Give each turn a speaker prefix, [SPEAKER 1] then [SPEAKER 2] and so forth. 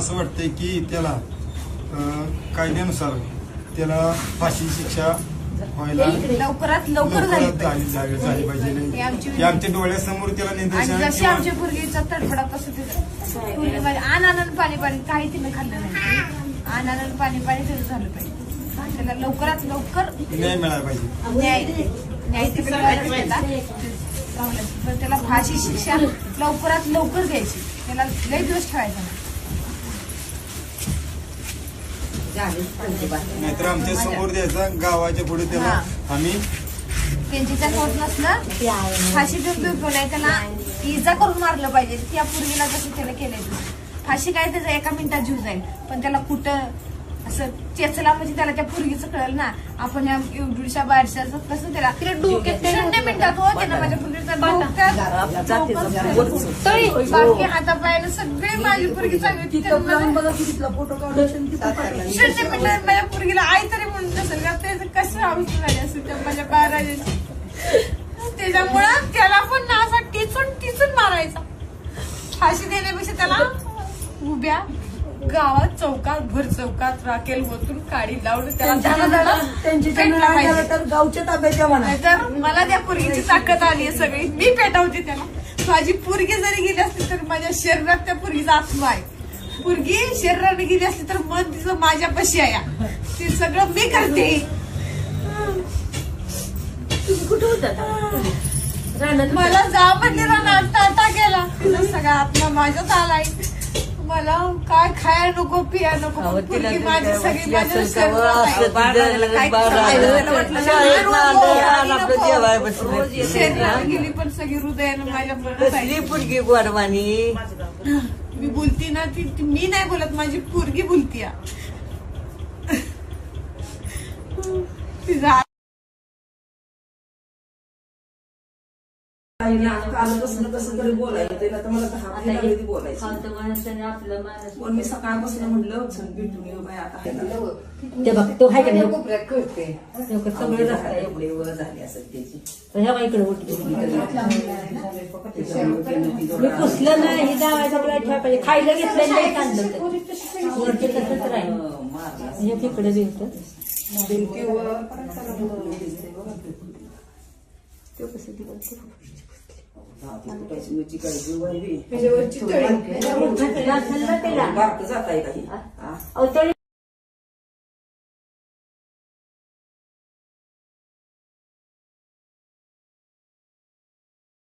[SPEAKER 1] असं वाटतंय की त्याला कायद्यानुसार त्याला फाशी शिक्षा व्हायला
[SPEAKER 2] लवकरात लवकर
[SPEAKER 1] झाली पाहिजे. आमच्या डोळ्यासमोर त्याला निदर्शन
[SPEAKER 2] जशी आमच्या पूर्वीचा तडफडा कसं तिथं आनंद पाणी पाणी काही तिने खाल्लं नाही. आनंद पाणी पाणी तिथं झालं पाहिजे. त्याला लवकरात लवकर
[SPEAKER 1] न्याय मिळाला पाहिजे.
[SPEAKER 2] न्याय तर त्याला फाशी शिक्षा लवकरात लवकर द्यायची. त्याला लय दिवस ठेवायचा नाही.
[SPEAKER 1] नाहीतर आमच्या समोर द्यायचा गावाच्या पुढे त्याला आम्ही
[SPEAKER 2] त्यांची त्या कोर्ट नसलं फाशी देऊन नाही. त्याला इजा करून मारलं पाहिजे. त्या पूर्वीला जसं त्याला केलंय फाशी काय त्याचा एका मिनिटात जीव जाईल. पण त्याला कुठं असं चेचला म्हणजे त्याला त्या पूर्वीचं कळलं ना. आपण या एवढ्या बारशाचं कसं त्याला 0 मिनिटात हो त्यानं माझ्या पूर्वीचा बाकी हातापायानं सगळे माझी पूर्वी चांगली 0 मिनिटात माझ्या पूर्वीला आई तरी म्हणून नसेल का त्याचं कसं आयुष्य झाले असेल त्या माझ्या बाराजीची. त्याच्यामुळं त्याला पण ना असा टिचून मारायचा. फाशी देण्यापेक्षा त्याला उभ्या गावात चौकात भर चौकात राखेल होतून काडी लावून त्याला
[SPEAKER 3] गावच्या ताब्याच्या म्हणा.
[SPEAKER 2] तर मला त्या पोरगीची ताकद आली आहे सगळी. मी पेटवते त्याला. माझी पोरगी जरी गेली असली तर माझ्या शरीरात त्या पोरगीचा आत्मा आहे. पोरगी शरीराने गेली असली तर मन तिचं माझ्यापाशी आहे. ते सगळं मी करते.
[SPEAKER 3] तुम्ही कुठे होता?
[SPEAKER 2] मला जा म्हणले रानात टाटा गेला. तिचा सगळा आत्मा माझ्यात आलाय. मला काय खायला नको पिया नको. माझी सगळी माझ्या शरीरात गेली पण सगळी हृदयानं माझ्या
[SPEAKER 3] पुरगी गोरवानी
[SPEAKER 2] मी बोलती ना ती मी नाही बोलत. माझी पोरगी बोलती. तिचा
[SPEAKER 3] कालपासून कसं तरी बोलायचं त्याला तर मला बोलायचं. मी सकाळपासून म्हणलं भेटून येऊ बाय आता
[SPEAKER 4] ते बघ तो हाय का नाही
[SPEAKER 3] एवढे वर झाले असत त्याची
[SPEAKER 4] ह्या बाईकडे उठली मी पुसलं नाही ही जावायचं ठेवायला पाहिजे. खायला घेतलं नाही कांदलं वरचे तसंच राहील. तिकडे दिलत तो कसं दिवस
[SPEAKER 3] जात आहे काही